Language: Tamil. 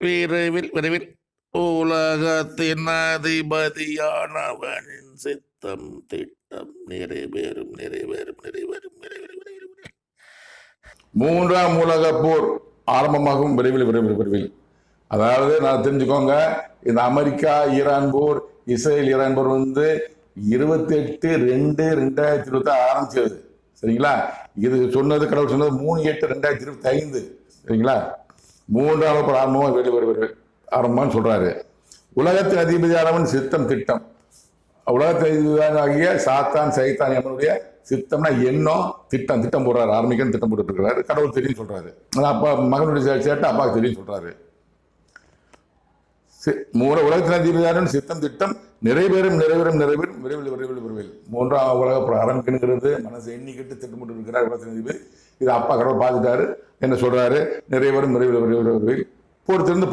விரைவில் விரைவில் உலகத்தின் அதிபதியானவனின் சித்தம் திட்டம் நிறைவேறும் நிறைவேறும் நிறைவேறும் நிறைவேறும் நிறைவேறும். மூன்றாம் உலக போர் ஆரம்பமாகும் விரைவில் விரைவில் விரைவில். அதாவது நான் தெரிஞ்சுக்கோங்க, இந்த அமெரிக்கா ஈரான் போர், இஸ்ரேல் ஈரான் போர் 28/2/2020 ஆரம்பிச்சது. சரிங்களா? இது சொன்னது கடவுள் சொன்னது 3/8/2025. சரிங்களா? மூன்றாவது போர் ஆரம்பமாக ஆரம்பமான்னு சொல்றாரு. உலகத்தின் அதிபதியானவன் சித்தம் திட்டம். உலகத்தின் அதிபதியாகிய சாத்தான் சைத்தான் எவனுடைய சித்தம்னா எண்ணம் திட்டம் திட்டம் போடுறாரு. ஆரம்பிக்கன்னு திட்டம் போட்டு இருக்கிறாரு. கடவுள் தெரியும் சொல்றாரு. அப்பா மகனுடைய சேட்டை அப்பாவுக்கு தெரியும் சொல்றாரு. உலகத்தின் அதிபதியானவன் சித்தம் திட்டம் நிறைவேறும் நிறைவேறும் நிறைவேறும் விரைவில் விரைவில் விரைவில். மூன்றாம் உலக ஆரம்பிக்கிறது மனசு எண்ணிக்கிட்டு திட்டமிட்டு இருக்கிறார் உலகத்தின் அதிபதி. இது அப்பா கடவுள் பார்த்துட்டாரு. என்ன சொல்றாரு? நிறைவேறும் நிறைவேறும் விரைவில் விரைவில் பொறுத்திருந்து